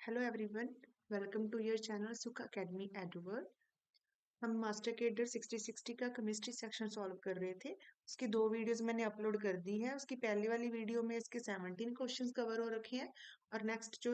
Hello everyone, welcome to your channel Sukha Academy EduWorld। हम master cadre 6060 का chemistry section solve कर रहे थे। उसकी दो वीडियोस मैंने अपलोड कर दी है। उसकी पहली वाली वीडियो में इसके 17 क्वेश्चंस कवर हो रखे हैं और नेक्स्ट जो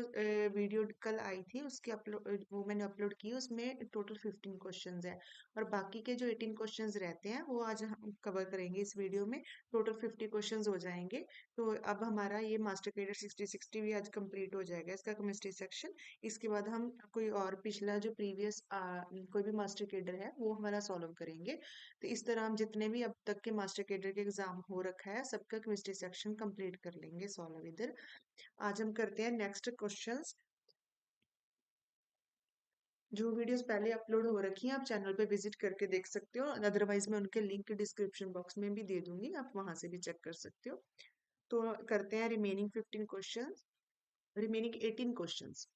वीडियो कल आई थी उसकी अपलोड वो मैंने अपलोड की, उसमें टोटल 15 क्वेश्चंस है और बाकी के जो 18 क्वेश्चंस रहते हैं वो आज हम कवर करेंगे इस वीडियो में। टोटल 50 क्वेश्चंस हो जाएंगे। तो अब हमारा ये मास्टर केडर 6060 भी आज कंप्लीट हो जाएगा इसका केमिस्ट्री सेक्शन। इसके बाद हम कोई और पिछला जो प्रीवियस कोई भी मास्टर केडर है वो हमारा सॉल्व करेंगे। तो इस तरह हम जितने भी अब तक के मास्टर केडर के एग्जाम हो रखा है सबका केमिस्ट्री सेक्शन कंप्लीट कर लेंगे सॉल्व इधर। आज हम करते हैं नेक्स्ट क्वेश्चंस। जो वीडियोस पहले अपलोड हो रखी हैं आप चैनल पे विजिट करके देख सकते हो, अदरवाइज मैं उनके लिंक डिस्क्रिप्शन बॉक्स में भी दे दूंगी, आप वहां से भी चेक कर सकते हो। तो करते हैं remaining 15 questions, remaining 18 questions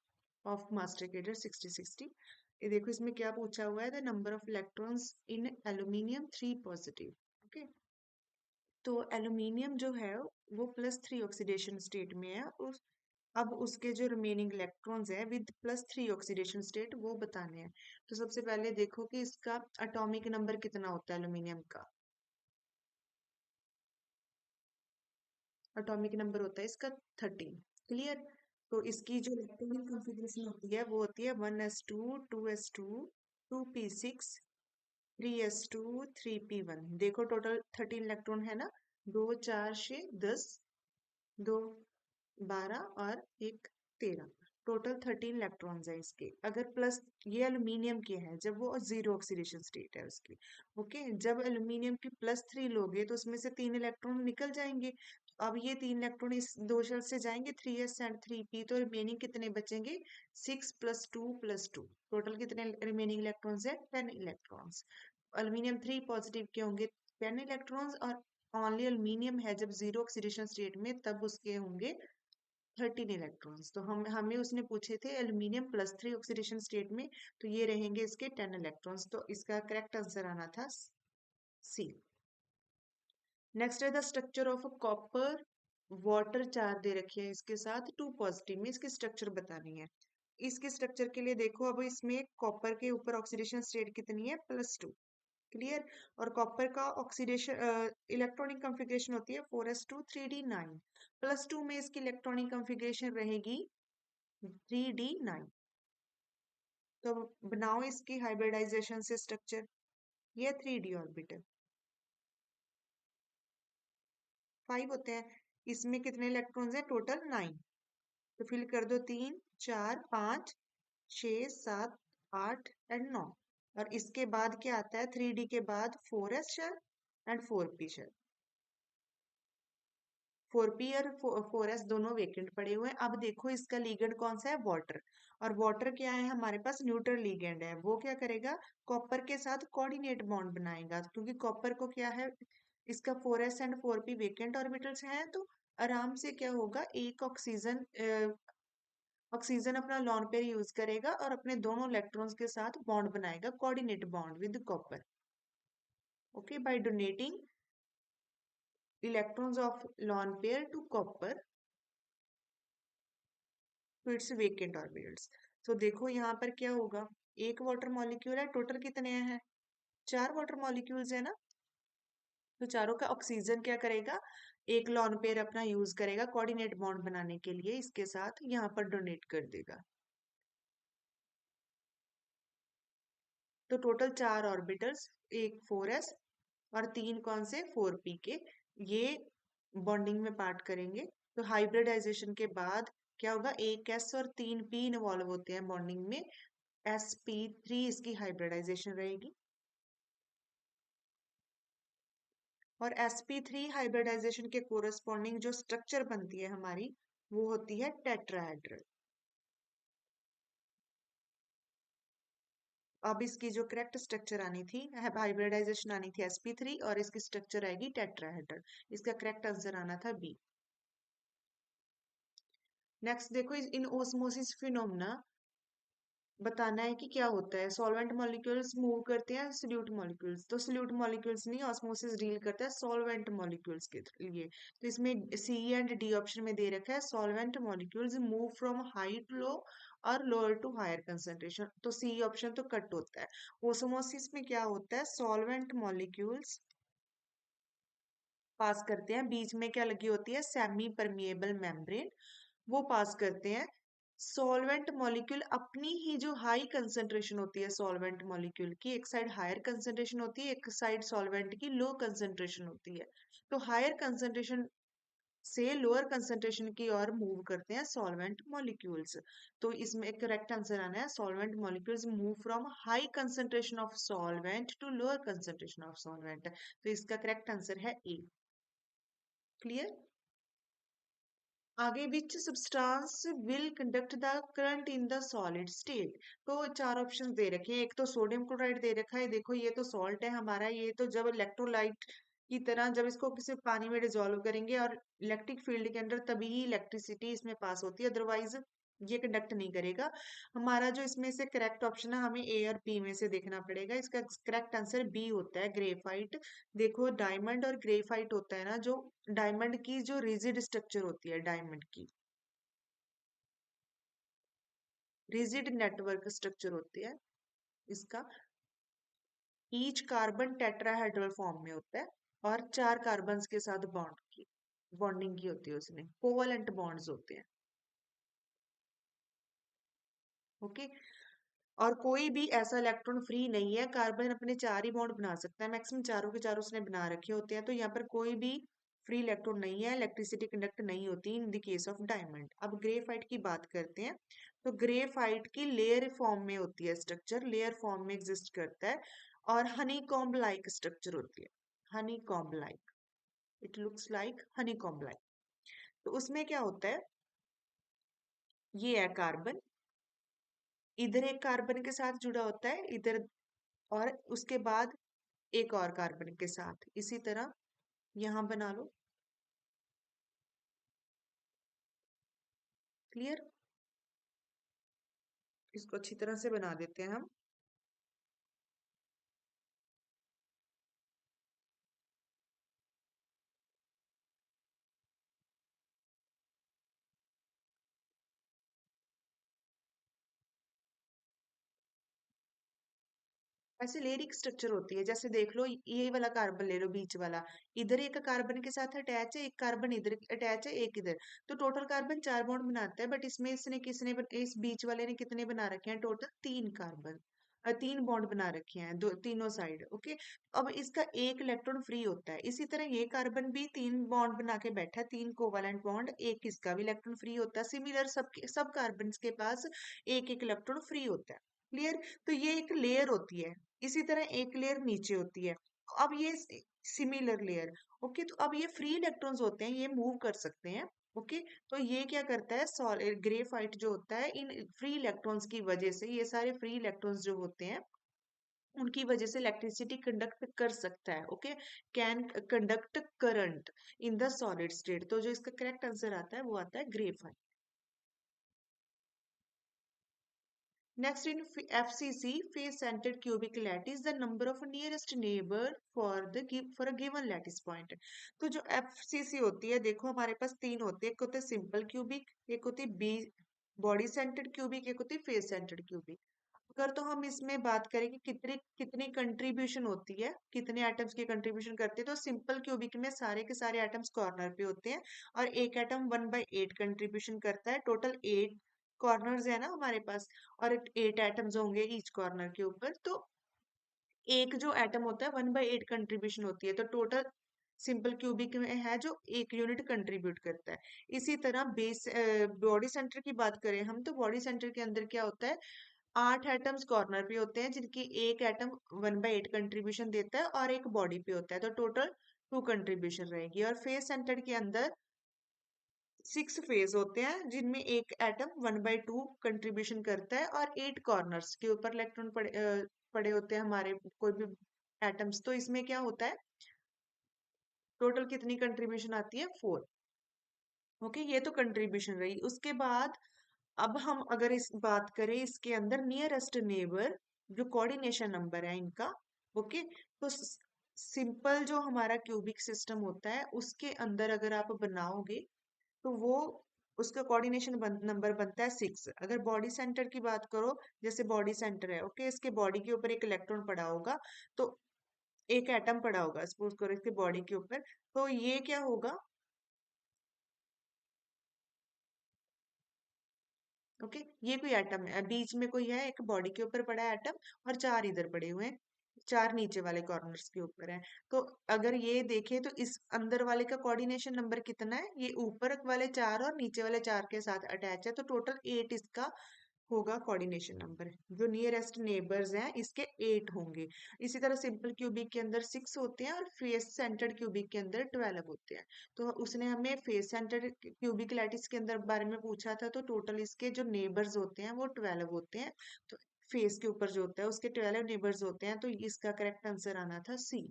of master cadre 6060। ये देखो इसमें क्या पूछा हुआ है, the number of electrons in aluminium 3 positive. Okay, तो एल्यूमिनियम जो है वो +3 ऑक्सीडेशन स्टेट में है। अब उसके जो रिमेनिंग इलेक्ट्रॉन्स है विद +3 ऑक्सीडेशन स्टेट वो बताने हैं। तो सबसे पहले देखो कि इसका एटॉमिक नंबर कितना होता है एल्यूमिनियम का। एटॉमिक नंबर होता है इसका 13। क्लियर। तो इसकी जो इलेक्ट्रॉनिक कॉन्फ़िगरेशन होती है वो होती है 1s2 2s2 2p6 3s2 3p1। देखो टोटल 13 इलेक्ट्रॉन है ना, 2 4 6 10, 2 12 और एक 13। टोटल 13 इलेक्ट्रॉन्स है इसके। अगर प्लस, ये एल्यूमिनियम के है जब वो जीरो ऑक्सीडेशन स्टेट है उसकी। ओके, जब एल्यूमिनियम की +3 लोगे तो उसमें से 3 इलेक्ट्रॉन निकल जाएंगे। अब ये 3 इलेक्ट्रॉन इस दो शेल से जाएंगे, 3s एंड 3p, तो रिमेनिंग कितने बचेंगे? 6 + 2 + 2। टोटल कितने रिमेनिंग इलेक्ट्रॉन्स है? 10 इलेक्ट्रॉन्स। एल्यूमिनियम 3 पॉजिटिव के होंगे 10 इलेक्ट्रॉन्स, और ओनली एल्यूमिनियम है जब जीरो ऑक्सीडेशन स्टेट में तब उसके होंगे 13 इलेक्ट्रॉन्स। तो हम हमें उसने पूछे थे एल्यूमिनियम +3 ऑक्सीडेशन स्टेट में, तो ये रहेंगे इसके 10 इलेक्ट्रॉन्स। तो इसका करेक्ट आंसर आना था सी। नेक्स्ट है the structure of copper water. चार दे रखे हैं इसके साथ 2 पॉजिटिव में, इसकी स्ट्रक्चर बतानी है। इसके स्ट्रक्चर के लिए देखो, अब इसमें कॉपर के ऊपर ऑक्सीडेशन स्टेट कितनी है? +2। क्लियर। और कॉपर का ऑक्सीडेशन इलेक्ट्रॉनिक कॉन्फ़िगरेशन होती है 4s2 3d9। +2 में इसकी इलेक्ट्रॉनिक कॉन्फ़िगरेशन रहेगी 3d9। तो बनाओ इसकी हाइब्रिडाइजेशन से स्ट्रक्चर। ये 3d ऑर्बिटल 5 होते हैं। इसमें कितने इलेक्ट्रॉन्स हैं? टोटल 9। तो फिल कर दो, 3 4 5 6 7 8 एंड 9। और इसके बाद क्या आता है? 3d के बाद 4s shell and 4p shell. 4p और 4s दोनों वेकेंट पड़े हुए हैं। अब देखो इसका लीगेंड कौन सा है? वाटर। और वाटर क्या है? हमारे पास न्यूट्रल लीगेंड है। वो क्या करेगा? कॉपर के साथ कोऑर्डिनेट बॉन्ड बनाएगा, क्योंकि कॉपर को क्या है, इसका 4s and 4p vacant orbitals हैं, तो आराम से क्या होगा, एक ऑक्सीजन ऑक्सीजन अपना लॉन पेयर यूज करेगा और अपने दोनों इलेक्ट्रॉन्स के साथ बॉन्ड बनाएगा, coordinate bond with copper. Okay, by donating electrons of lone pair to copper तो इट्स वेकेंट ऑर्बिटल्स। तो देखो यहाँ पर क्या होगा, एक वाटर मॉलिक्यूल है, टोटल कितने हैं? 4 वाटर मॉलिक्यूल्स है ना। तो चारों का ऑक्सीजन क्या करेगा? एक लॉन पेयर अपना यूज करेगा कोऑर्डिनेट बॉन्ड बनाने के लिए, इसके साथ यहाँ पर डोनेट कर देगा। तो टोटल 4 ऑर्बिटल्स, एक 4s और 3 कौन से? 4p के, ये बॉन्डिंग में पार्ट करेंगे। तो हाइब्रिडाइजेशन के बाद क्या होगा? एक s और 3p इन्वॉल्व होते हैं बॉन्डिंग में, sp3 इसकी हाइब्रिडाइजेशन रहेगी। और sp3 हाइब्रिडाइजेशन के कोरस्पॉन्डिंग जो स्ट्रक्चर बनती है हमारी वो होती है टेट्राहेड्रल। अब इसकी जो करेक्ट स्ट्रक्चर आनी थी, हाइब्रिडाइजेशन आनी थी sp3 और इसकी स्ट्रक्चर आएगी टेट्राहेड्रल। इसका करेक्ट आंसर आना था बी। नेक्स्ट देखो, इन ओस्मोसिस फिनोमेना बताना है कि क्या होता है। सॉल्वेंट मॉलिक्यूल्स मूव करते हैं सोल्यूट मॉलिक्यूल्स, तो सोल्यूट मॉलिक्यूल्स नहीं, ऑस्मोसिस डील करता है सॉल्वेंट मॉलिक्यूल्स के लिए। तो इसमें सी एंड डी ऑप्शन में दे रखा है solvent molecules move from high to low और लोअर टू हायर कंसंट्रेशन, तो सी ऑप्शन तो कट होता है। ओस्मोसिस में क्या होता है, सॉल्वेंट मॉलिक्यूल्स पास करते हैं, बीच में क्या लगी होती है, सेमी परमिएबल मेम्ब्रेन, वो पास करते हैं। सॉल्वेंट मॉलिक्यूल अपनी ही जो हाई कंसंट्रेशन होती है सॉल्वेंट मॉलिक्यूल की, एक साइड हायर कंसंट्रेशन होती है, एक साइड सॉल्वेंट की लो कंसंट्रेशन होती है। तो हायर कंसंट्रेशन से लोअर कंसंट्रेशन की ओर मूव करते हैं सॉल्वेंट मॉलिक्यूल्स। तो इसमें करेक्ट आंसर आना है solvent molecules move from high concentration of solvent to lower concentration of solvent. तो इसका करेक्ट आंसर है ए। क्लियर। आगे which substance will conduct the current in the solid state. तो चार ऑप्शन दे रखे हैं, एक तो सोडियम क्लोराइड दे रखा है, देखो ये तो सॉल्ट है हमारा, ये तो जब इलेक्ट्रोलाइट की तरह जब इसको किसी पानी में डिजोल्व करेंगे और इलेक्ट्रिक फील्ड के अंदर तभी ही इलेक्ट्रिसिटी इसमें पास होती है, अदरवाइज ये कंडक्ट नहीं करेगा। हमारा जो इसमें से करेक्ट ऑप्शन है, हमें ए और बी में से देखना पड़ेगा। इसका करेक्ट आंसर बी होता है, ग्रेफाइट। देखो डायमंड और ग्रेफाइट होता है ना, जो डायमंड की जो रिजिड स्ट्रक्चर होती है, डायमंड की रिजिड नेटवर्क स्ट्रक्चर होती है इसका। ईच कार्बन टेट्राहेड्रल फॉर्म में होता है और चार कार्बन्स के साथ बॉन्डिंग की होती है, उसमें कोवलेंट बॉन्ड्स होते हैं। ओके। और कोई भी ऐसा इलेक्ट्रॉन फ्री नहीं है, कार्बन अपने चार ही बॉन्ड बना सकता है, मैक्सिमम चारों के चारों उसने बना रखे होते हैं, तो यहाँ पर कोई भी फ्री इलेक्ट्रॉन नहीं है, इलेक्ट्रिसिटी कंडक्ट नहीं होती in the case of diamond. अब ग्रेफाइट की बात करते हैं। तो ग्रेफाइट की लेयर फॉर्म में होती है स्ट्रक्चर, लेयर फॉर्म में एग्जिस्ट करता है और हनी कॉम्ब लाइक स्ट्रक्चर होती है, Honey comb like, it looks like Honey comb like. तो उसमें क्या होता है, ये है कार्बन, इधर एक कार्बन के साथ जुड़ा होता है इधर, और उसके बाद एक और कार्बन के साथ इसी तरह यहां बना लो। क्लियर। इसको अच्छी तरह से बना देते हैं हम। ऐसे लेयरिक स्ट्रक्चर होती है, जैसे देख लो ये वाला कार्बन ले लो बीच वाला, इधर एक कार्बन के साथ अटैच है, एक कार्बन इधर अटैच है, एक इधर, तो टोटल कार्बन चार बॉन्ड बनाता है, बट इसमें इसने किसने इस बीच वाले ने कितने बना रखे हैं, टोटल तीन कार्बन, तीन बॉन्ड बना रखे हैं, दो तीनों साइड। ओके। अब इसका एक इलेक्ट्रॉन फ्री होता है, इसी तरह ये कार्बन भी तीन बॉन्ड बना के बैठा है, तीन कोवलेंट बॉन्ड, एक इसका भी इलेक्ट्रॉन फ्री होता है, सिमिलर सब कार्बन के पास एक एक इलेक्ट्रॉन फ्री होता है। क्लियर। तो ये एक लेयर होती है, इसी तरह एक लेयर नीचे होती है, तो अब ये सिमिलर लेयर। ओके। तो अब ये फ्री इलेक्ट्रॉन्स होते हैं, ये मूव कर सकते हैं। ओके। तो ये क्या करता है, सॉलिड ग्रेफाइट जो होता है, इन फ्री इलेक्ट्रॉन्स की वजह से, ये सारे फ्री इलेक्ट्रॉन्स जो होते हैं उनकी वजह से इलेक्ट्रिसिटी कंडक्ट कर सकता है। Okay. Can conduct current in the solid state. तो जो इसका करेक्ट आंसर आता है वो आता है graphite. Next in FCC, face-centered cubic lattice, the number of nearest neighbor for for a given lattice point. तो जो FCC होती है, देखो हमारे पास तीन होती है, एक होती है सिंपल क्यूबिक, एक होती है बी बॉडी सेंटर्ड क्यूबिक, एक होती है फेस सेंटर्ड क्यूबिक। अगर तो हम इसमें बात करें कि कितनी कितनी कंट्रीब्यूशन होती है, कितने एटम्स की कंट्रीब्यूशन करते हैं, तो सिंपल क्यूबिक में सारे के सारे एटम्स कॉर्नर पे होते हैं और एक एटम 1/8 कंट्रीब्यूशन करता है, टोटल 8 कॉर्नर्स है ना हमारे पास, और 8 एटम्स होंगे ईच कॉर्नर के ऊपर, तो एक जो एटम होता है 1/8 कंट्रीब्यूशन होती है, तो टोटल सिंपल क्यूबिक में है जो एक यूनिट कंट्रीब्यूट करता है। इसी तरह बेस बॉडी सेंटर की बात करें हम, तो बॉडी सेंटर के अंदर क्या होता है, 8 एटम्स कॉर्नर पे होते हैं जिनकी एक एटम 1/8 कंट्रीब्यूशन देता है और एक बॉडी पे होता है, तो टोटल 2 कंट्रीब्यूशन रहेगी। और फेस सेंटर के अंदर 6 फेज होते हैं जिनमें एक एटम 1/2 कंट्रीब्यूशन करता है और 8 कॉर्नर्स के ऊपर इलेक्ट्रॉन पड़े होते हैं हमारे कोई भी एटम्स। तो इसमें क्या होता है, टोटल कितनी कंट्रीब्यूशन आती है, 4। ओके। ये तो कंट्रीब्यूशन रही। उसके बाद अब हम अगर इस बात करें इसके अंदर नियरेस्ट नेबर जो कोऑर्डिनेशन नंबर है इनका, ओके, तो सिंपल जो हमारा क्यूबिक सिस्टम होता है उसके अंदर अगर आप बनाओगे तो वो उसका कोऑर्डिनेशन नंबर बनता है 6। अगर बॉडी सेंटर की बात करो, जैसे बॉडी सेंटर है, ओके, इसके बॉडी के ऊपर एक इलेक्ट्रॉन पड़ा होगा, तो एक एटम पड़ा होगा सपोज करो इसके बॉडी के ऊपर, तो ये क्या होगा, ओके, ये कोई एटम है, बीच में कोई है, एक बॉडी के ऊपर पड़ा है एटम, और चार इधर पड़े हुए हैं, चार नीचे वाले कॉर्नर्स के ऊपर है। तो अगर ये देखें तो इस अंदर वाले का कोऑर्डिनेशन नंबर कितना है, ये ऊपर वाले चार और नीचे वाले चार के साथ अटैच है, तो टोटल 8 इसका होगा कोऑर्डिनेशन नंबर। जो नियरेस्ट नेबर्स हैं इसके 8 होंगे। इसी तरह सिंपल क्यूबिक के अंदर 6 होते हैं और फेस सेंटर्ड क्यूबिक के अंदर 12 होते हैं। तो उसने हमें फेस सेंटर्ड क्यूबिक लैटिस के अंदर बारे में पूछा था, तो टोटल इसके जो नेबर्स होते हैं वो 12 होते हैं। तो फेस के ऊपर जो होता है उसके 12 नेबर्स होते हैं, तो इसका करेक्ट आंसर आना था सी।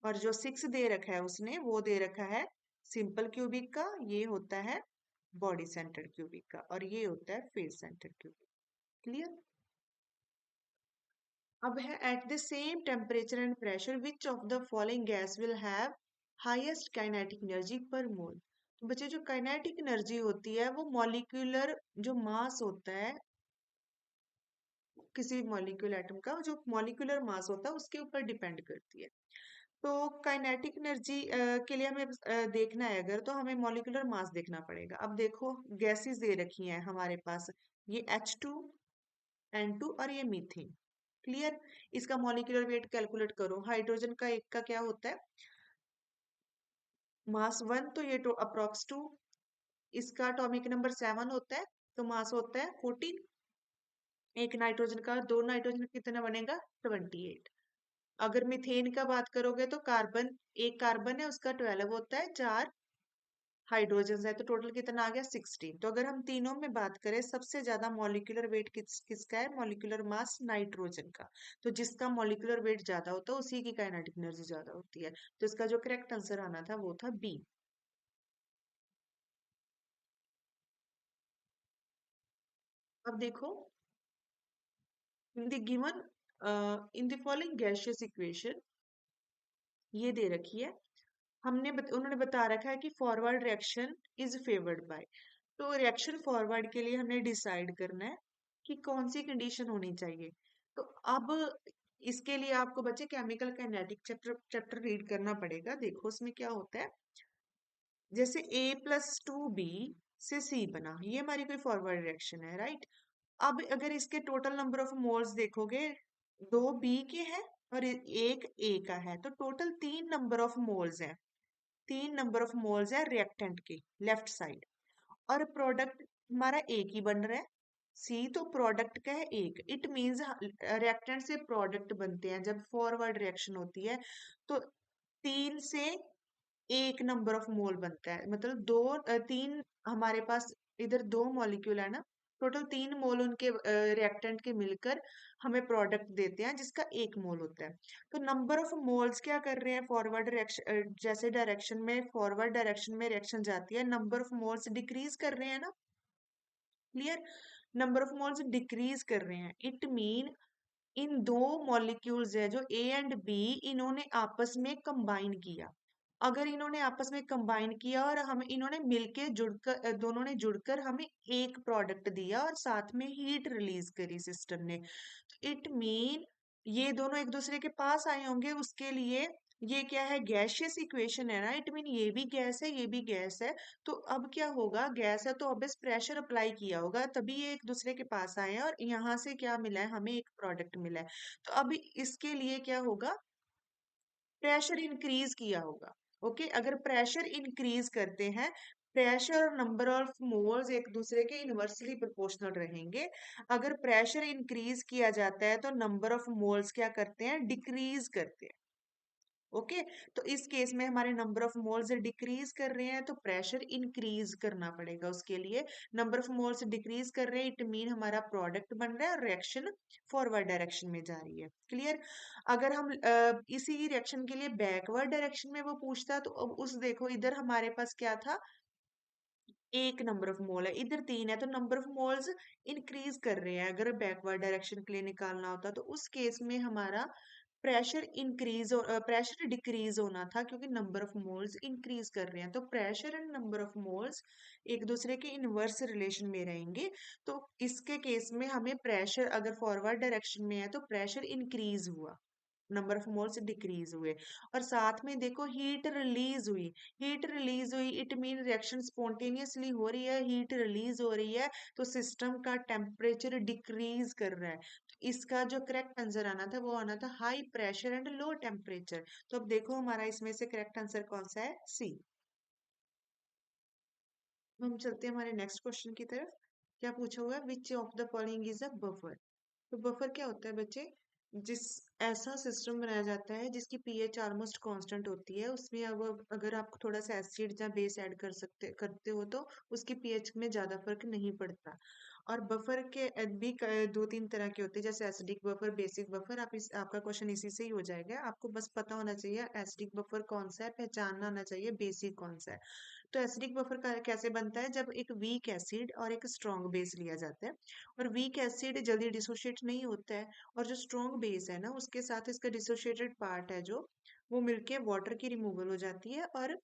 और जो 6 दे रखा है उसने वो दे रखा है सिंपल क्यूबिक का, ये होता है बॉडी सेंटर्ड क्यूबिक का, और ये होता है फेस सेंटर्ड क्यूबिक। क्लियर। अब है at the same temperature and pressure which of the following gas will have highest kinetic energy पर मोल। तो बच्चे जो काइनेटिक एनर्जी होती है वो मॉलिक्यूलर जो मास होता है किसी मॉलिक्यूल एटम का, जो मॉलिक्यूलर मास होता है उसके ऊपर डिपेंड करती है। तो काइनेटिक एनर्जी के लिए हमें देखना है अगर, तो हमें मॉलिक्यूलर मास देखना पड़ेगा। अब देखो गैसेस दे रखी हैं हमारे पास, ये H2 N2 और ये मीथेन। क्लियर। इसका मॉलिक्यूलर वेट कैलकुलेट करो। हाइड्रोजन का एक का क्या होता है, मास 1, तो ये तो अप्रोक्स 2। इसका एटॉमिक नंबर 7 होता है, तो मास होता है 14। एक नाइट्रोजन का, दो नाइट्रोजन का कितना बनेगा, 28। अगर मीथेन का बात करोगे तो कार्बन, एक कार्बन है उसका 12 होता है, चार हाइड्रोजन है, तो टोटल कितना आ गया 16। तो अगर हम तीनों में बात करें सबसे ज्यादा मॉलिक्यूलर वेट किसका है, मॉलिक्यूलर मास नाइट्रोजन का। तो जिसका मॉलिक्यूलर वेट ज्यादा होता है उसी की काइनेटिक एनर्जी ज्यादा होती है। तो इसका जो करेक्ट आंसर आना था वो था बी। अब देखो, in the given in the following gaseous equation, ये दे रखी है, उन्होंने बता रखा है कि forward reaction is favoured by. तो रिएक्शन फॉरवर्ड के लिए हमें डिसाइड करना है कि कौन सी कंडीशन होनी चाहिए। तो अब इसके लिए आपको बच्चे chemical kinetic chapter chapter read करना पड़ेगा। देखो उसमें क्या होता है, जैसे A+2B से C बना, ये हमारी कोई फॉरवर्ड रिएक्शन है, राइट। अब अगर इसके टोटल नंबर ऑफ मोल्स देखोगे, दो बी के हैं और एक ए का है, तो टोटल 3 नंबर ऑफ मोल्स हैं, 3 नंबर ऑफ मोल्स है रिएक्टेंट के लेफ्ट साइड। और प्रोडक्ट हमारा एक ही बन रहा है, सी, तो प्रोडक्ट का है एक। इट मींस रिएक्टेंट से प्रोडक्ट बनते हैं जब फॉरवर्ड रिएक्शन होती है, तो 3 से एक नंबर ऑफ मोल बनता है, मतलब तीन हमारे पास इधर दो मॉलिक्यूल है ना, टोटल 3 मोल उनके रिएक्टेंट के मिलकर हमें प्रोडक्ट देते हैं जिसका 1 मोल होता है। तो नंबर ऑफ मोल्स क्या कर रहे हैं, फॉरवर्ड रिएक्शन जैसे डायरेक्शन में, फॉरवर्ड डायरेक्शन में रिएक्शन जाती है, नंबर ऑफ मोल्स डिक्रीज कर रहे हैं ना। Clear. Number of moles decrease कर रहे हैं, इट मीन इन दो मॉलिक्यूल्स है जो ए एंड बी, इन्होंने आपस में कंबाइन किया। अगर इन्होंने आपस में कंबाइन किया और हम इन्होंने मिलके जुड़कर, दोनों ने जुड़कर हमें एक प्रोडक्ट दिया और साथ में हीट रिलीज करी सिस्टम ने, तो इट मीन ये दोनों एक दूसरे के पास आए होंगे, उसके लिए ये क्या है, गैसियस इक्वेशन है ना, इट मीन ये भी गैस है ये भी गैस है। तो अब क्या होगा, गैस है तो ऑब्वियस प्रेशर अप्लाई किया होगा तभी ये एक दूसरे के पास आए हैं, और यहाँ से क्या मिला है, हमें एक प्रोडक्ट मिला है। तो अब इसके लिए क्या होगा, प्रेशर इंक्रीज किया होगा। ओके, अगर प्रेशर इंक्रीज करते हैं, प्रेशर और नंबर ऑफ मोल्स एक दूसरे के इनवर्सली प्रोपोर्शनल रहेंगे। अगर प्रेशर इंक्रीज किया जाता है तो नंबर ऑफ मोल्स क्या करते हैं, डिक्रीज करते हैं। ओके, तो इस केस में हमारे नंबर ऑफ मोल्स डिक्रीज कर रहे हैं, तो प्रेशर इंक्रीज करना पड़ेगा उसके लिए। नंबर ऑफ मोल्स डिक्रीज कर रहे हैं, इट मीन हमारा प्रोडक्ट बन रहा है और रिएक्शन फॉरवर्ड डायरेक्शन में जा रही है। क्लियर। अगर हम इसी रिएक्शन के लिए बैकवर्ड डायरेक्शन में वो पूछता, तो अब उस देखो इधर हमारे पास क्या था, एक नंबर ऑफ मोल है, इधर 3 है, तो नंबर ऑफ मोल्स इंक्रीज कर रहे हैं। अगर बैकवर्ड डायरेक्शन के लिए निकालना होता तो उस केस में हमारा प्रेशर इंक्रीज प्रेशर डिक्रीज होना था, क्योंकि नंबर ऑफ मोल्स इंक्रीज कर रहे हैं। तो pressure and number of moles एक दूसरे के इनवर्स रिलेशन में रहेंगे। तो इसके केस में हमें प्रेशर अगर फॉरवर्ड डायरेक्शन में है तो प्रेशर इंक्रीज हुआ, नंबर ऑफ मोल्स डिक्रीज हुए। और साथ में देखो हीट रिलीज हुई, हीट रिलीज हुई इट मीन रिएक्शन स्पॉन्टेनियसली हो रही है, हीट रिलीज हो रही है, तो सिस्टम का टेम्परेचर डिक्रीज कर रहा है। तो इसका जो करेक्ट आंसर आना था वो आना था high pressure and low temperature. तो अब देखो हमारा इसमें से करेक्ट आंसर कौन सा है, सी। हम चलते हैं हमारे नेक्स्ट क्वेश्चन की तरफ। क्या पूछा हुआ है, which of the following is a buffer. तो बफर क्या होता है बच्चे, जिस ऐसा सिस्टम बनाया जाता है जिसकी पीएच ऑलमोस्ट कांस्टेंट होती है, उसमें अब अगर आप थोड़ा सा एसिड या बेस ऐड करते हो तो उसकी पीएच में ज्यादा फर्क नहीं पड़ता। और बफर के भी दो तीन तरह के होते हैं, जैसे एसिडिक बफर, बेसिक बफर। आपका क्वेश्चन इसी से ही हो जाएगा, आपको बस पता होना चाहिए एसिडिक बफर कौन सा है, पहचानना आना चाहिए बेसिक कौन सा है। तो एसिडिक बफर कैसे बनता है, जब एक वीक एसिड और एक स्ट्रॉन्ग बेस लिया जाता है, और वीक एसिड जल्दी डिसोशिएट नहीं होता है, और जो स्ट्रॉन्ग बेस है ना उसके साथ इसका डिसोशिएटेड पार्ट है जो, वो मिलके वाटर की रिमूवल हो जाती है, और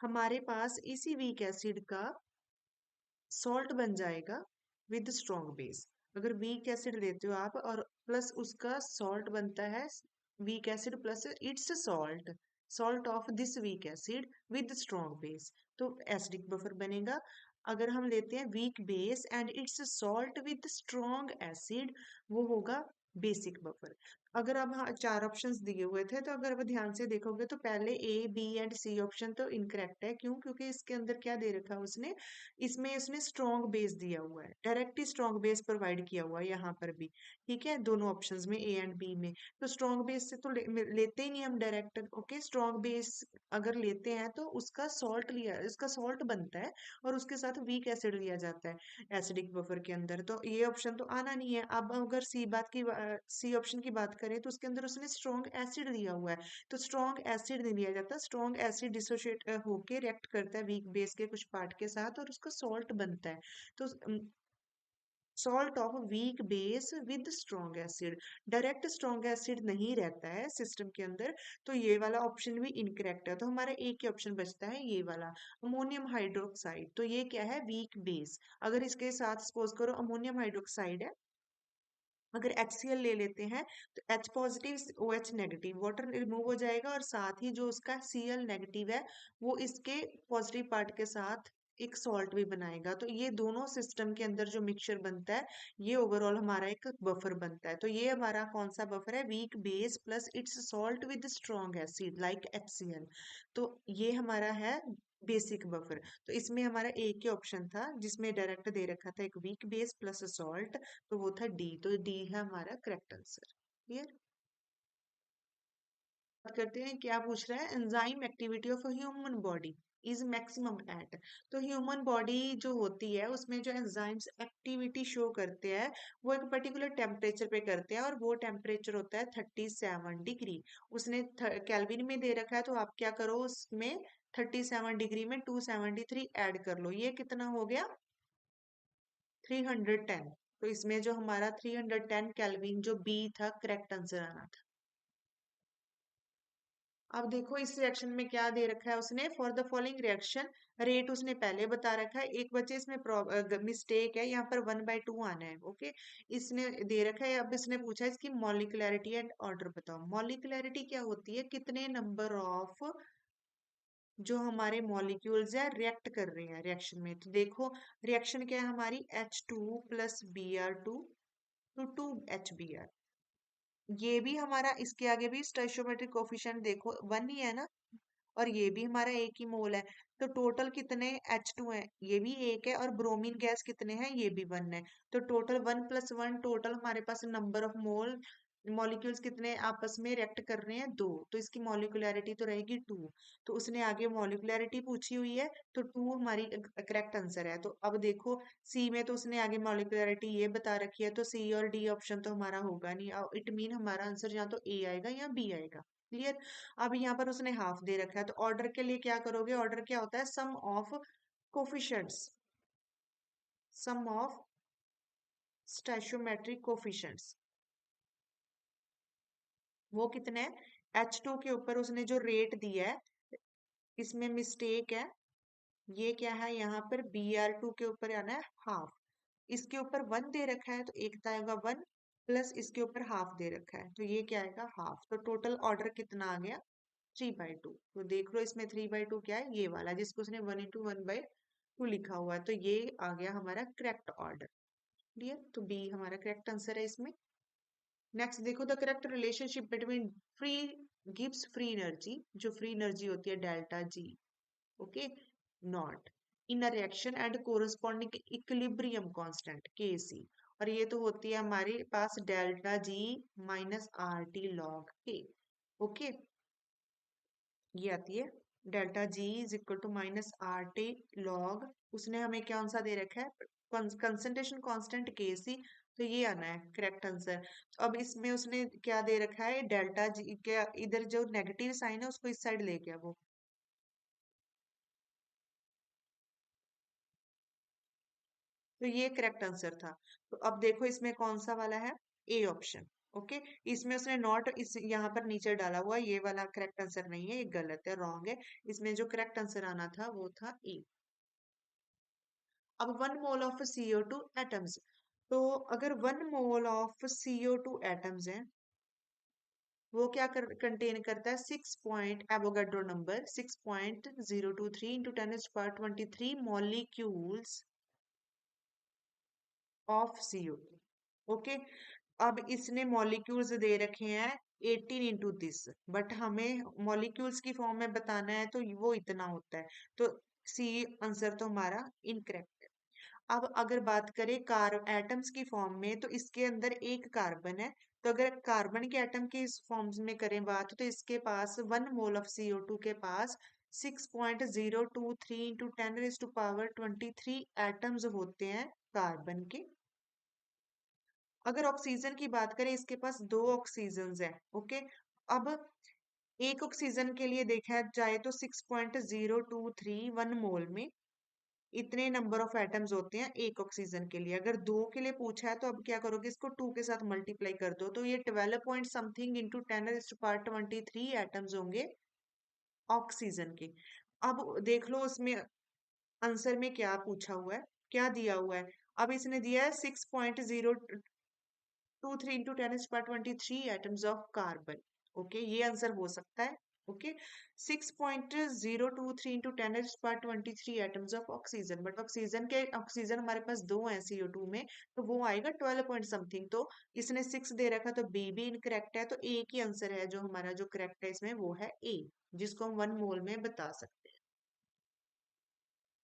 हमारे पास इसी वीक एसिड का सॉल्ट बन जाएगा विद स्ट्रॉन्ग बेस। अगर वीक एसिड लेते हो आप और प्लस उसका सॉल्ट बनता है, weak acid plus it's salt, salt of this weak acid with strong base, तो एसिडिक बफर बनेगा। अगर हम लेते हैं weak base and it's salt with strong acid, वो होगा बेसिक बफर। अगर अब हाँ चार ऑप्शंस दिए हुए थे, तो अगर अब ध्यान से देखोगे तो पहले A B and C option तो इनकरेक्ट है। क्यों? क्योंकि इसके अंदर क्या दे रखा है उसने, इसमें इसने स्ट्रॉन्ग बेस दिया हुआ है, डायरेक्ट ही स्ट्रॉन्ग बेस प्रोवाइड किया हुआ है यहाँ पर भी। ठीक है, दोनों ऑप्शंस में ए एंड बी में। तो स्ट्रॉन्ग बेस से तो लेते ही नहीं हम डायरेक्ट। ओके, स्ट्रॉन्ग बेस अगर लेते हैं तो उसका सॉल्ट लिया, इसका सॉल्ट बनता है, और उसके साथ वीक एसिड लिया जाता है एसिडिक बफर के अंदर, तो ये ऑप्शन तो आना नहीं है। अब अगर सी ऑप्शन की बात करें तो उसके अंदर उसने स्ट्रॉन्ग एसिड दिया हुआ है, तो स्ट्रॉन्ग एसिड नहीं लिया जाता, स्ट्रॉन्ग एसिड डिसोशिएट होके रिएक्ट करता है वीक बेस के कुछ पार्ट के साथ और उसका सॉल्ट बनता है। तो salt of weak base with strong acid, direct strong acid नहीं रहता है सिस्टम के अंदर। तो ये वाला ऑप्शन भी इनकरेक्ट है, तो हमारा एक ही ऑप्शन बचता है ये वाला, अमोनियम हाइड्रोक्साइड। तो ये क्या है, वीक बेस। अगर इसके साथ सपोज करो अमोनियम हाइड्रोक्साइड है, अगर HCl ले लेते हैं तो H positive OH negative, water remove हो जाएगा, और साथ ही जो उसका Cl नेगेटिव है वो इसके पॉजिटिव पार्ट के साथ एक सॉल्ट भी बनाएगा। तो ये दोनों सिस्टम के अंदर जो मिक्सचर बनता है, ये ओवरऑल हमारा एक बफर बनता है। तो ये हमारा कौन सा बफर है, weak base plus it's salt with strong acid like HCl। तो ये हमारा है बेसिक बफर। तो इसमें हमारा एक ही ऑप्शन था जिसमें डायरेक्ट दे रखा था, एक वीक बेस प्लस सॉल्ट, तो वो था डी। तो डी है हमारा करेक्ट आंसर। क्लियर। बात करते हैं, क्या पूछ रहा है, enzyme activity of human body is maximum at. तो ह्यूमन बॉडी जो होती है उसमें जो एंजाइम्स एक्टिविटी शो करते हैं वो एक पर्टिकुलर टेम्परेचर पे करते हैं, और वो टेम्परेचर होता है 37 डिग्री। उसने केल्विन में दे रखा है, तो आप क्या करो उसमें 37 डिग्री में 273 ऐड कर लो, ये कितना हो गया, 310। तो इसमें जो हमारा 310 केल्विन जो बी था करेक्ट आंसर आना था। अब देखो इस रिएक्शन में क्या दे रखा है उसने, for the following reaction rate उसने पहले बता रखा है, एक बच्चे इसमें मिस्टेक है, यहाँ पर 1/2 आना है। ओके, इसने दे रखा है, अब इसने पूछा है इसकी मॉलिक्युलैरिटी एंड ऑर्डर बताओ। मॉलिक्युलैरिटी क्या होती है, कितने नंबर ऑफ जो हमारे मॉलिक्यूल्स है रिएक्ट कर रहे हैं रिएक्शन में। तो देखो रिएक्शन क्या है हमारी, H2 + Br2 तो 2 HBr। ये भी हमारा, इसके आगे भी स्टोइचियोमेट्रिक कोफिशिएंट देखो 1 ही है ना, और ये भी हमारा एक ही मोल है। तो टोटल कितने H2 है, ये भी एक है, और ब्रोमीन गैस कितने हैं, ये भी 1 है। तो टोटल 1 + 1, टोटल हमारे पास नंबर ऑफ मोल मॉलिक्यूल्स कितने आपस में रिएक्ट कर रहे हैं, 2। तो इसकी मॉलिक्युलैरिटी तो रहेगी 2। तो उसने आगे मॉलिक्युलैरिटी पूछी हुई है, तो 2 हमारी करेक्ट आंसर है। तो अब देखो सी में तो उसने आगे मॉलिक्युलैरिटी ये बता रखी है, तो सी और डी ऑप्शन तो हमारा होगा नहीं, इट मीन हमारा आंसर या तो ए आएगा या बी आएगा। क्लियर। अब यहाँ पर उसने हाफ दे रखा है, तो ऑर्डर के लिए क्या करोगे, ऑर्डर क्या होता है, sum of coefficients, sum of stoichiometric coefficients, वो कितने हैं? H2 के ऊपर उसने जो रेट दिया है, इसमें मिस्टेक है। ये क्या है यहाँ पर Br2 के ऊपर आना है हाफ, इसके ऊपर 1 दे रखा है तो एक तो आएगा 1 प्लस इसके ऊपर हाफ दे रखा है तो ये क्या आएगा हाफ, तो टोटल ऑर्डर कितना आ गया 3/2। तो देख लो इसमें 3/2 क्या है, ये वाला जिसको उसने 1/1/2 लिखा हुआ है, तो ये आ गया हमारा करेक्ट ऑर्डर। क्लियर, तो बी हमारा करेक्ट आंसर है इसमें। नेक्स्ट देखो, the correct relationship between free gives free energy, जो फ्री एनर्जी होती है delta G, okay, not in a reaction and corresponding equilibrium constant K C, और ये तो होती है हमारे पास delta G minus R T log K, okay, ये आती है delta G is equal to minus R T log, उसने हमें कौन सा दे रखा है, कंसंट्रेशन कांस्टेंट के सी, तो ये आना है करेक्ट आंसर। अब इसमें उसने क्या दे रखा है, डेल्टा जी क्या, इधर जो नेगेटिव साइन है उसको इस साइड ले गया वो, तो ये करेक्ट आंसर था। तो अब देखो इसमें कौन सा वाला है, ए ऑप्शन, ओके, इसमें उसने नॉट इस यहाँ पर नीचे डाला हुआ, ये वाला करेक्ट आंसर नहीं है, ये गलत है, रॉन्ग है, इसमें जो करेक्ट आंसर आना था वो था ए। अब 1 मोल ऑफ CO2 एटम्स, तो अगर 1 मोल ऑफ CO2 एटम्स है, वो क्या कंटेन करता है 6 Avogadro number 6.023 into 10⁻23 molecules of CO2, okay. अब इसने मॉलिक्यूल्स दे रखे हैं 18 इंटू दिस, बट हमें मॉलिक्यूल्स की फॉर्म में बताना है तो वो इतना होता है, तो सी आंसर तो हमारा इनकरेक्ट है। अब अगर बात करें एटम्स की फॉर्म में, तो इसके अंदर एक कार्बन है, तो अगर कार्बन के एटम की इस फॉर्म्स में करें बात, तो इसके पास 1 मोल ऑफ CO2 के पास 6.023 इंटू 10⁻23 एटम्स होते हैं कार्बन के। अगर ऑक्सीजन की बात करें, इसके पास 2 ऑक्सीजन है, ओके। अब एक ऑक्सीजन के लिए देखा जाए तो 6.023 1 मोल में इतने नंबर ऑफ एटम्स होते हैं एक ऑक्सीजन के लिए। अगर दो के लिए पूछा है तो अब क्या करोगे, इसको 2 के साथ मल्टीप्लाई कर दो, तो ये 12 पॉइंट समथिंग इंटू 10⁻23 एटम्स होंगे ऑक्सीजन के। अब देख लो उसमें आंसर में क्या पूछा हुआ है, क्या दिया हुआ है। अब इसने दिया है 6.023 into 10⁻23 atoms of carbon, okay, ये आंसर हो सकता है, okay. 6.023 into 10⁻23 atoms of oxygen, but oxygen हमारे पास 2 है CO2 में, तो वो आएगा 12 पॉइंट समथिंग, तो इसने 6 दे रखा, तो बी भी इनकरेक्ट है, तो ए की आंसर है जो हमारा जो करेक्ट है इसमें वो है ए, जिसको हम 1 मोल में बता सकते हैं।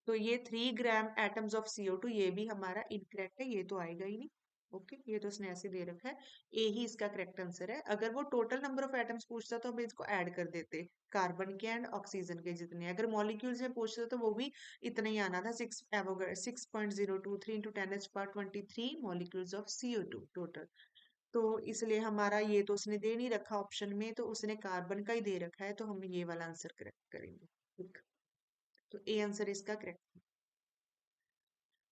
तो ये 3 ग्राम एटम्स ऑफ CO2, ये भी हमारा इनकरेक्ट है, ये तो आएगा ही नहीं, ओके, ये तो उसने ऐसे दे रखा है, ए ही इसका करेक्ट आंसर है। अगर वो टोटल नंबर ऑफ एटम्स पूछता तो हम इसको ऐड कर देते, कार्बन के एंड ऑक्सीजन के जितने, अगर मॉलिक्यूल्स में पूछता तो वो भी इतना ही आना था, 6.023 into 10⁻23 molecules of CO2 total. तो इसलिए हमारा ये तो उसने दे नहीं रखा ऑप्शन में, तो उसने कार्बन का ही दे रखा है, तो हम ये वाला आंसर करेक्ट करेंगे, ठीक। तो ए आंसर इसका करेक्ट।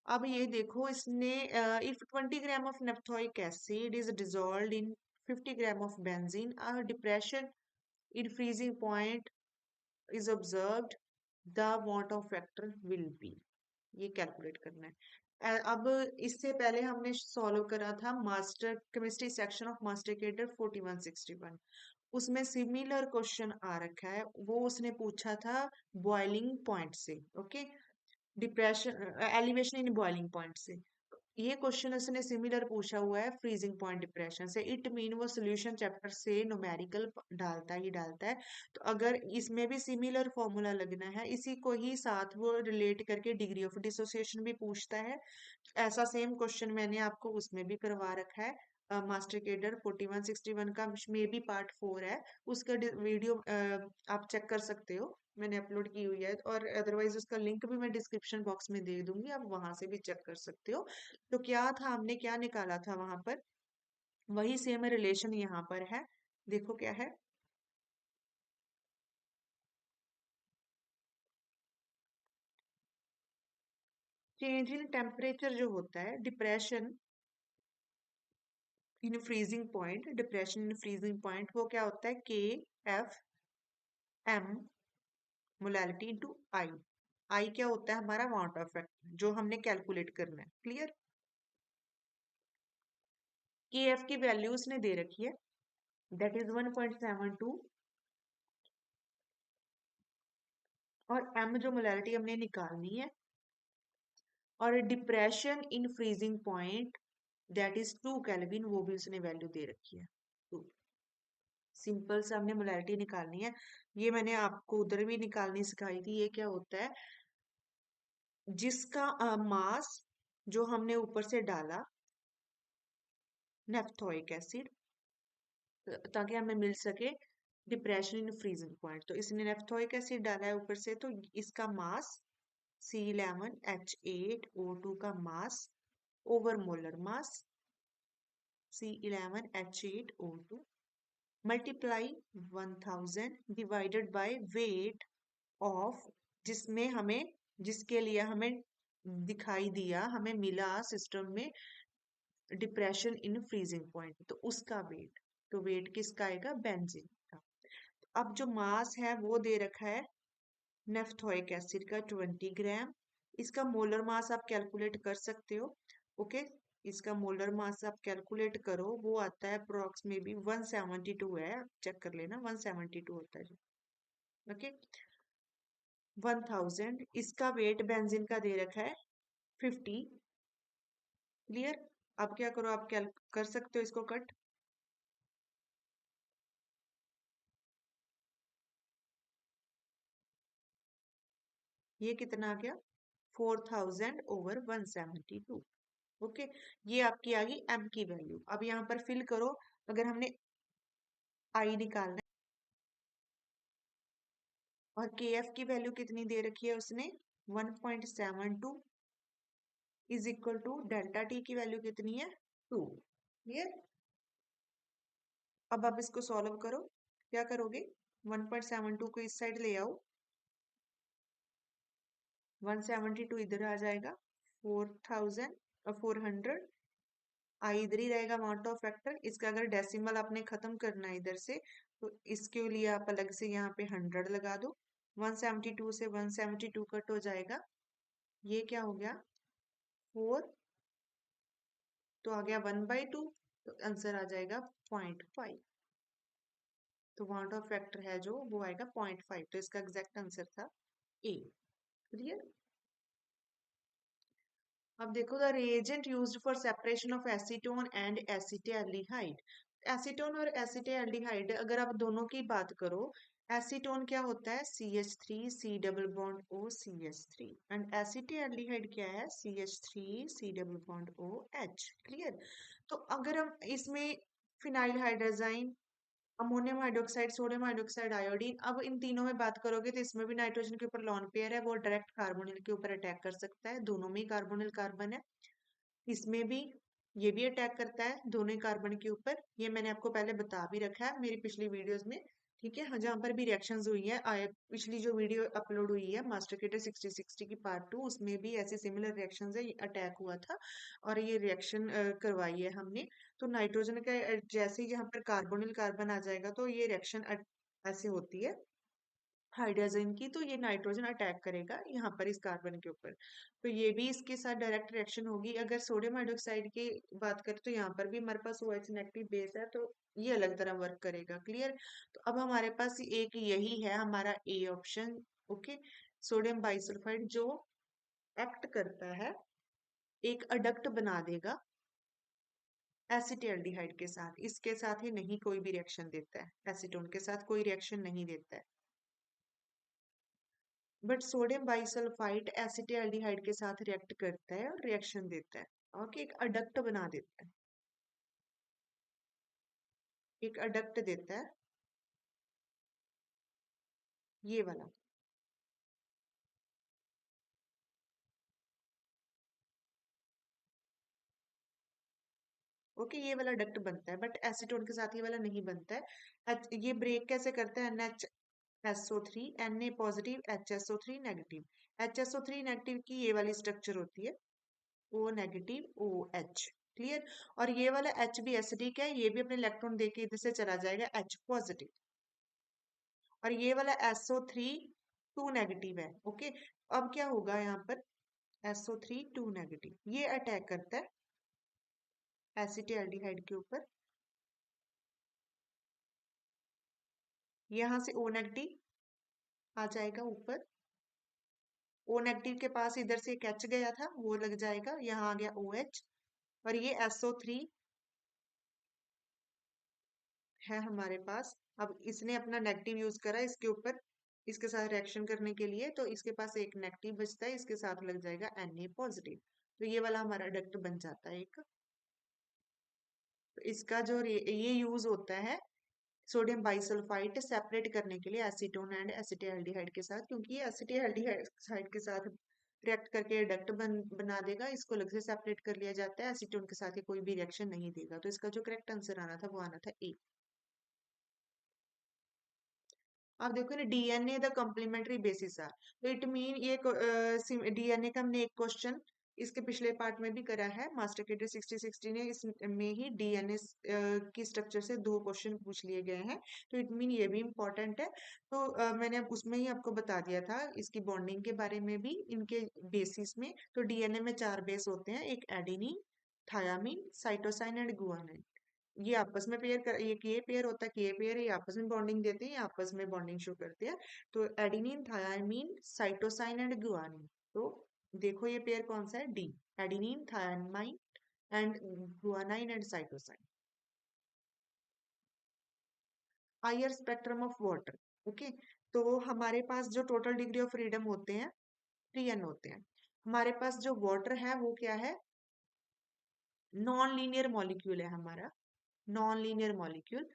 अब ये देखो इसने, if 20 gram of naphthoic acid is dissolved in 50 gram of benzene, depression in freezing point is observed, the van't Hoff factor will be, ये कैलकुलेट करना है। अब इससे पहले हमने सॉल्व करा था master chemistry section of master cadre 4161, उसमें सिमिलर क्वेश्चन आ रखा है, वो उसने पूछा था बॉइलिंग पॉइंट से, okay, depression elevation in boiling point से। ये क्वेश्चन उसने सिमिलर पूछा हुआ है फ्रीजिंग पॉइंट डिप्रेशन से, इट मीन वो सोल्यूशन चैप्टर से न्यूमेरिकल डालता ही डालता है, तो अगर इसमें भी सिमिलर फॉर्मूला लगना है, इसी को ही साथ वो रिलेट करके डिग्री ऑफ डिसोसिएशन भी पूछता है। ऐसा सेम क्वेश्चन मैंने आपको उसमें भी करवा रखा है, मास्टर केडर 4161 का में भी पार्ट 4 है, उसका वीडियो आप चेक कर सकते हो, मैंने अपलोड की हुई है, और अदरवाइज उसका लिंक भी मैं डिस्क्रिप्शन बॉक्स में दे दूंगी, आप वहां से भी चेक कर सकते हो। तो क्या था, हमने क्या निकाला था वहां पर, वही सेम रिलेशन यहाँ पर है, देखो क्या है, चेंज इन टेम्परेचर जो होता है, depression in freezing point, depression in freezing point, वो क्या होता है, के एफ एम मोलैलिटी इंटू आई। आई क्या होता है, हमारा वाट ऑफ फैक्टर जो हमने कैलकुलेट करना है। क्लियर। के एफ की वैल्यू उसने दे रखी है, दैट इज 1.72, और एम जो मोलैलिटी हमने निकालनी है, और depression in freezing point that is 2 kelvin, वो भी उसने वैल्यू दे रखी है 2। सिंपल से हमने मोलैलिटी निकालनी है। ये मैंने आपको उधर भी निकालनी सिखाई थी। ये क्या होता है, जिसका मास जो हमने ऊपर से डाला नेफ्थोइक एसिड, ताकि हमें मिल सके डिप्रेशन इन फ्रीजिंग पॉइंट, तो इसने नेफ्थोइक एसिड डाला है ऊपर से, तो इसका मास C11H8O2 का मास over molar mass C11H8O2 multiply 1000 divided by weight of, जिसमें हमें, जिसके लिए हमें दिखाई दिया, हमें मिला सिस्टम में डिप्रेशन इन फ्रीजिंग पॉइंट, तो उसका वेट, तो वेट किसका आएगा, बेंजीन का। अब जो मास है वो दे रखा है नेफ्थोइक एसिड का 20 ग्राम। इसका मोलर मास आप कैलकुलेट कर सकते हो। ओके, इसका मोलर मास आप कैलकुलेट करो, वो आता है अप्रोक्स में भी 172 है, चेक कर लेना 172 होता है। ओके, 1000, इसका वेट बेंजीन का दे रखा है 50। क्लियर। अब क्या करो, आप क्या कर सकते हो इसको कट, ये कितना आ गया 4000 ओवर 172। ओके, ये आपकी आ गई एम की वैल्यू। अब यहाँ पर फिल करो, अगर हमने आई निकालना है, और के एफ की वैल्यू कितनी दे रखी है उसने 1.72 is equal to delta T की वैल्यू कितनी है 2। क्लियर। अब आप इसको सॉल्व करो, क्या करोगे, 1.72 को इस साइड ले आओ, 172 इधर आ जाएगा, 4000 और 400, आई इधर ही रहेगा अमाउंट ऑफ फैक्टर। इसका अगर डेसिमल आपने खत्म करना है इधर से, तो इसके लिए आप अलग से यहाँ पे 100 लगा दो, 172 से 172 कट हो जाएगा, ये क्या हो गया 4, तो आ गया 1/2, तो आंसर आ जाएगा 0.5। तो अमाउंट ऑफ फैक्टर है जो वो आएगा 0.5, तो इसका एग्जैक्ट आंसर था ए। क्लियर। अब देखो, the reagent used for separation of acetone and acetaldehyde. Acetone और एसिटाल्डिहाइड, अगर आप दोनों की बात करो, एसीटोन क्या होता है, CH3 C double bond O CH3, and acetaldehyde क्या है, CH3 C double bond O H। Clear. तो अगर हम इसमें phenyl hydrazine, ammonium hydroxide, sodium hydroxide, iodine, अब इन तीनों में बात करोगे तो इसमें भी नाइट्रोजन के ऊपर लॉन पेयर है, वो डायरेक्ट कार्बोनिल के ऊपर अटैक कर सकता है, दोनों में ही कार्बोनिल कार्बन है। इसमें भी ये भी अटैक करता है दोनों ही कार्बन के ऊपर, ये मैंने आपको पहले बता भी रखा है मेरी पिछली वीडियोस में। ठीक है, हाँ, जहाँ पर भी रिएक्शंस हुई है, पिछली जो वीडियो अपलोड हुई है मास्टर केटर 6060 की पार्ट 2, उसमें भी ऐसे सिमिलर रिएक्शंस है, अटैक हुआ था और ये रिएक्शन करवाई है हमने। तो नाइट्रोजन का जैसे ही यहाँ पर कार्बोनिल कार्बन आ जाएगा, तो ये रिएक्शन ऐसे होती है हाइड्रोजन की, तो ये नाइट्रोजन अटैक करेगा यहाँ पर इस कार्बन के ऊपर, तो ये भी इसके साथ डायरेक्ट रिएक्शन होगी। अगर सोडियम हाइड्रोक्साइड की बात करें, तो यहाँ पर भी हमारे पास OH नेगेटिव बेस है, तो ये अलग तरह वर्क करेगा। क्लियर। तो अब हमारे पास एक यही है हमारा A option. Okay, sodium bisulphide जो एक्ट करता है, एक अडक्ट बना देगा एसिटाल्डिहाइड के साथ, इसके साथ ही नहीं कोई भी रिएक्शन देता है, एसीटोन के साथ कोई रिएक्शन नहीं देता है, बट सोडियम बाइसल्फाइड एसिटाल्डिहाइड के साथ रिएक्ट करता है और रिएक्शन देता है। ओके, एक अडक्ट बना देता है, एक अडक्ट देता है, ये वाला। ओके, ये वाला डक्ट बनता है, बट एसीटोन के साथ ये वाला नहीं बनता है। ये ब्रेक कैसे करता है, NH SO3 Na positive HSO3 negative, HSO3 negative की ये वाली स्ट्रक्चर होती है, O नेगेटिव OH। क्लियर। और ये वाला H भी एसिडिक है, ये भी अपने इलेक्ट्रॉन देके इधर से चला जाएगा H पॉजिटिव। और ये वाला SO3 2 नेगेटिव है। ओके, अब क्या होगा यहाँ पर, SO3 2 नेगेटिव ये अटैक करता है एसिटिल्डिहाइड के ऊपर, यहाँ से O नेगेटिव आ जाएगा ऊपर, O नेगेटिव के पास इधर से एक H गया था वो लग जाएगा, यहाँ आ गया OH। और ये SO3 है हमारे पास। अब इसने अपना नेगेटिव यूज करा इसके ऊपर, इसके साथ रिएक्शन करने के लिए, तो इसके पास एक नेगेटिव बचता है, इसके साथ लग जाएगा Na पॉजिटिव। तो ये वाला हमारा डक्ट बन जाता है एक। तो इसका जो ये यूज होता है सोडियम बाइसल्फाइड सेपरेट करने के लिए एसीटोन एंड एसिटिल्डिहाइड के साथ, क्योंकि ये एसिटिल्डिहाइड के साथ रिएक्ट करके डक्ट बना देगा, इसको अलग से सेपरेट कर लिया जाता है, एसीटोन के साथ ये कोई भी रिएक्शन नहीं देगा। तो इसका जो करेक्ट आंसर आना था वो आना था ए। आप देखो ना, DNA the complementary bases are, तो इट मीन ये डीएनए का हमने एक क्वेश्चन इसके पिछले पार्ट में भी करा है, मास्टर केडर 6060 ने, इसमें ही डीएनए की स्ट्रक्चर से 2 क्वेश्चन पूछ लिए गए हैं। तो इट मीन ये भी इम्पोर्टेंट है। तो मैंने अब उसमें ही आपको बता दिया था इसकी बॉन्डिंग के बारे में भी, इनके बेसिस में। तो डीएनए में 4 बेस होते हैं, एक adenine, thymine, cytosine and guanine. ये आपस में पेयर कर, एक ये पेयर होता है कि ये पेयर है, ये आपस में बॉन्डिंग देते हैं, ये आपस में बॉन्डिंग शो करते हैं। तो adenine, thymine, cytosine and guanine. तो देखो ये पेयर कौन सा है, D, adenine, thymine and guanine and cytosine. Higher spectrum of water. Okay, तो हमारे पास जो टोटल डिग्री ऑफ फ्रीडम होते हैं 3n होते हैं। हमारे पास जो वाटर है वो क्या है, नॉन लीनियर मॉलिक्यूल है हमारा, नॉन लीनियर मॉलिक्यूल।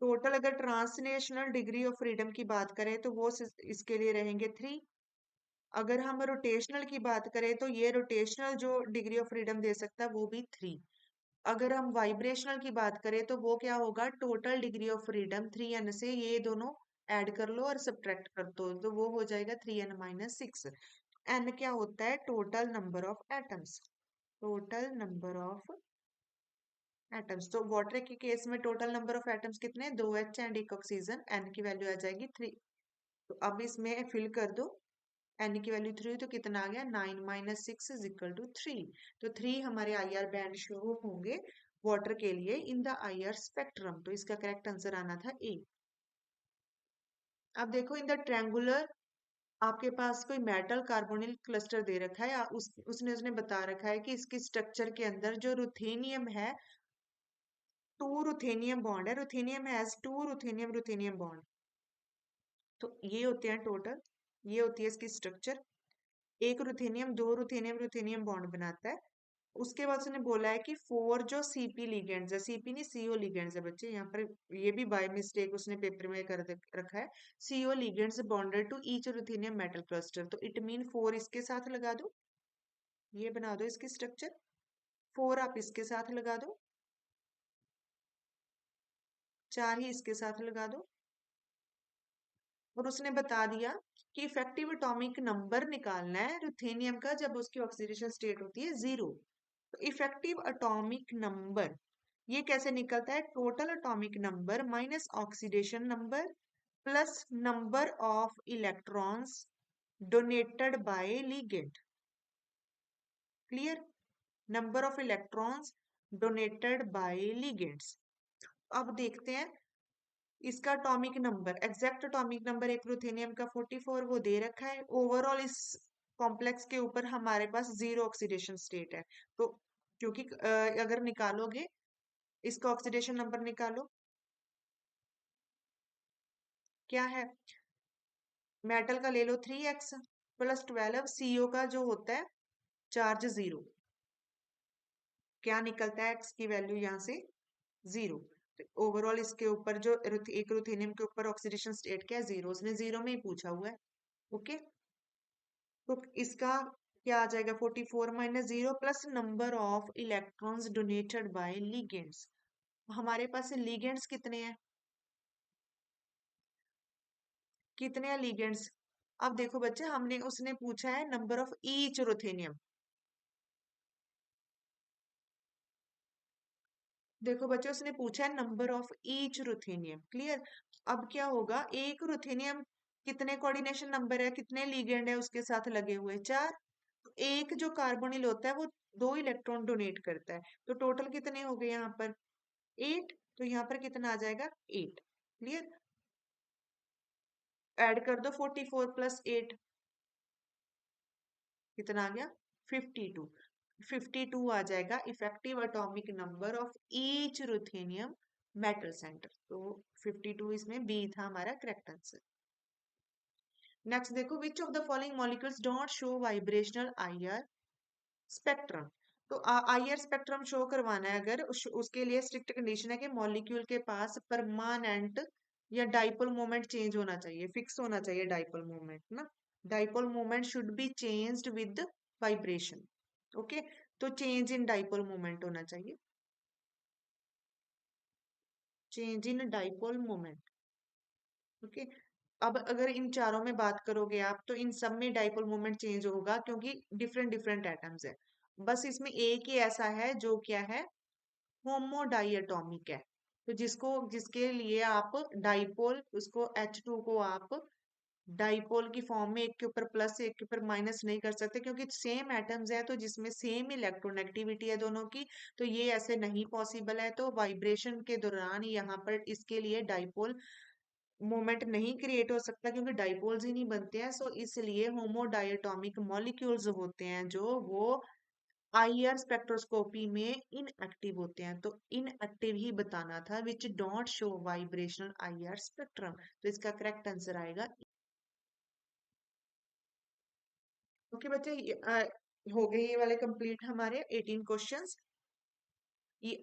टोटल अगर ट्रांसलेशनल डिग्री ऑफ फ्रीडम की बात करें तो वो इसके लिए रहेंगे 3। अगर हम रोटेशनल की बात करें तो ये रोटेशनल जो डिग्री ऑफ फ्रीडम दे सकता है वो भी 3। अगर हम वाइब्रेशनल की बात करें तो वो क्या होगा, total degree of freedom 3n से ये दोनों ऐड कर लो और सब्ट्रैक्ट कर दो तो वो हो जाएगा 3n-6। n क्या होता है, total number of atoms, total number of atoms. तो वाटर के केस में टोटल नंबर ऑफ एटम्स कितने, 2H एंड एक ऑक्सीजन, n की वैल्यू आ जाएगी 3। तो अब इसमें फिल कर दो, n की वैल्यू 3 तो कितना आ गया, 9 - 6 इज इक्वल टू 3। तो 3 हमारे IR बैंड शो होंगे वाटर के लिए इन द IR स्पेक्ट्रम। तो इसका करेक्ट आंसर आना था ए। अब देखो इन द ट्रायंगुलर, आपके पास कोई मेटल कार्बोनिल क्लस्टर दे रखा है, या उसने बता रखा है कि इसकी स्ट्रक्चर के अंदर जो रुथेनियम है, 2 रुथेनियम बॉन्ड है, ruthenium has 2 ruthenium ruthenium bond. तो ये होते हैं टोटल, ये होती है इसकी स्ट्रक्चर। एक रुथेनियम 2 रुथेनियम रुथेनियम बॉन्ड बनाता है। उसके बाद उसने बोला है कि 4 जो सीपी लिगेंड्स है, सीपी नहीं CO लिगेंड्स है बच्चे, यहाँ पर ये भी बाय मिस्टेक उसने पेपर में कर रखा है, CO ligands bonded to each ruthenium metal cluster. तो इट मीन 4 इसके साथ लगा दो, ये बना दो इसकी स्ट्रक्चर, 4 आप इसके साथ लगा दो, 4 ही इसके साथ लगा दो। और उसने बता दिया कि इफेक्टिव एटॉमिक नंबर निकालना है रुथेनियम का जब उसकी ऑक्सीडेशन स्टेट होती है 0। तो इफेक्टिव एटॉमिक नंबर ये कैसे निकलता है, total atomic number minus oxidation number plus number of electrons donated bye ligand. Clear, number of electrons donated bye ligands. अब देखते हैं इसका atomic number, exact atomic number एक रुथेनियम का 44 वो दे रखा है। ओवरऑल इस कॉम्प्लेक्स के ऊपर हमारे पास 0 ऑक्सीडेशन स्टेट है। तो क्योंकि अगर निकालोगे इसका ऑक्सीडेशन नंबर निकालो, क्या है, मेटल का ले लो 3x प्लस 12, CO का जो होता है चार्ज 0, क्या निकलता है x की वैल्यू यहाँ से 0। ओवरऑल इसके ऊपर जो एक रुथेनियम के ऊपर ऑक्सीडेशन स्टेट क्या है, 0, उसने 0 में ही पूछा हुआ है। ओके, तो इसका क्या आ जाएगा, 44 - 0 plus number of electrons donated bye ligands. हमारे पास लिगेंड्स कितने हैं, कितने हैं लिगेंड्स, अब देखो बच्चे, हमने उसने पूछा है नंबर ऑफ ईच रुथेनियम। देखो बच्चे, उसने पूछा है number of each ruthenium. Clear. अब क्या होगा, एक रुथेनियम कितने कोऑर्डिनेशन नंबर है, कितने लिगेंड है उसके साथ लगे हुए, 4। तो एक जो कार्बोनिल होता है वो 2 इलेक्ट्रॉन डोनेट करता है, तो टोटल कितने हो गए यहाँ पर, 8। तो यहाँ पर कितना आ जाएगा, 8। क्लियर। ऐड कर दो 44 प्लस 8, कितना आ गया, 52। 52 आ जाएगा effective atomic number of each ruthenium metal centre. तो 52 इसमें बी था हमारा करेक्ट आंसर। नेक्स्ट देखो, which of the following molecules don't show vibrational IR spectrum. तो आईआर स्पेक्ट्रम शो करवाना है अगर उसके लिए स्ट्रिक्ट कंडीशन है कि मॉलिक्यूल के पास परमानेंट या डाइपोल मोमेंट चेंज होना चाहिए, फिक्स होना चाहिए डाइपोल मोमेंट ना। Dipole moment should be changed with vibration. Okay, तो चेंज इन डाइपोल मोमेंट होना चाहिए, change in dipole moment. Okay. अब अगर इन चारों में बात करोगे आप, तो इन सब में डाइपोल मोमेंट चेंज होगा क्योंकि डिफरेंट डिफरेंट एटम्स है। बस इसमें एक ही ऐसा है जो क्या है, होमोडाइएटॉमिक है। तो जिसके लिए आप डाइपोल, उसको H2 को आप डाइपोल की फॉर्म में एक के ऊपर प्लस एक के ऊपर माइनस नहीं कर सकते, क्योंकि सेम एटम्स है तो जिसमें सेम इलेक्ट्रोनेगेटिविटी है दोनों की। तो ये ऐसे नहीं पॉसिबल है, तो वाइब्रेशन के दौरान यहाँ पर इसके लिए डाइपोल मोमेंट नहीं क्रिएट हो सकता, क्योंकि डाइपोल्स ही नहीं बनते हैं। सो इसलिए होमोडाइएटॉमिक मॉलिक्यूल्स होते हैं जो वो आईआर स्पेक्ट्रोस्कोपी में इनएक्टिव होते हैं। तो इनएक्टिव ही बताना था, which don't show vibrational IR spectrum. तो इसका करेक्ट आंसर आएगा। ओके बच्चे, हो गए ये वाले कंप्लीट हमारे 18 क्वेश्चंस। ये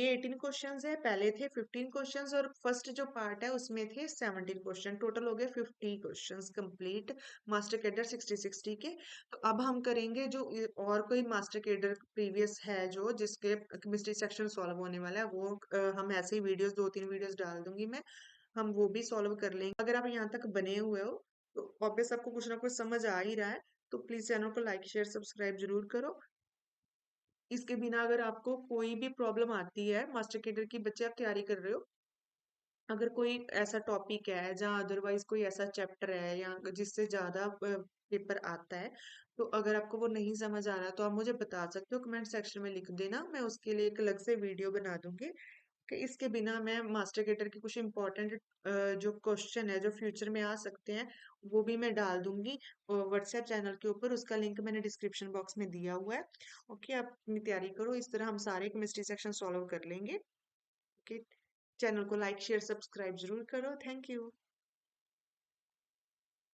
18 क्वेश्चंस है, पहले थे 15 क्वेश्चंस, और फर्स्ट जो पार्ट है उसमें थे 17 क्वेश्चन। टोटल हो गए 50 क्वेश्चंस कंप्लीट मास्टर कैडर 60-60 के। तो अब हम करेंगे जो और कोई मास्टर कैडर प्रीवियस है जो जिसके केमिस्ट्री सेक्शन सॉल्व होने वाला है, वो हम ऐसे ही वीडियोस 2-3 वीडियोस डाल दूंगी मैं, हम वो भी सॉल्व कर लेंगे। अगर आप यहाँ तक बने हुए हो तो ऑब्वियस आपको कुछ ना कुछ समझ आ ही रहा है, तो प्लीज चैनल को लाइक शेयर सब्सक्राइब जरूर करो। इसके बिना अगर आपको कोई भी प्रॉब्लम आती है, मास्टर कैडर की बच्चे आप तैयारी कर रहे हो, अगर कोई ऐसा टॉपिक है जहाँ अदरवाइज कोई ऐसा चैप्टर है या जिससे ज्यादा पेपर आता है, तो अगर आपको वो नहीं समझ आ रहा तो आप मुझे बता सकते हो, कमेंट सेक्शन में लिख देना, मैं उसके लिए एक अलग से वीडियो बना दूंगी। कि इसके बिना मैं मास्टर कैडर के कुछ इंपॉर्टेंट जो क्वेश्चन है जो फ्यूचर में आ सकते हैं, वो भी मैं डाल दूंगी व्हाट्सएप चैनल के ऊपर। उसका लिंक मैंने डिस्क्रिप्शन बॉक्स में दिया हुआ है। ओके, आप अपनी तैयारी करो, इस तरह हम सारे केमिस्ट्री सेक्शन सॉल्व कर लेंगे। ओके, चैनल को लाइक शेयर सब्सक्राइब जरूर करो। Thank you.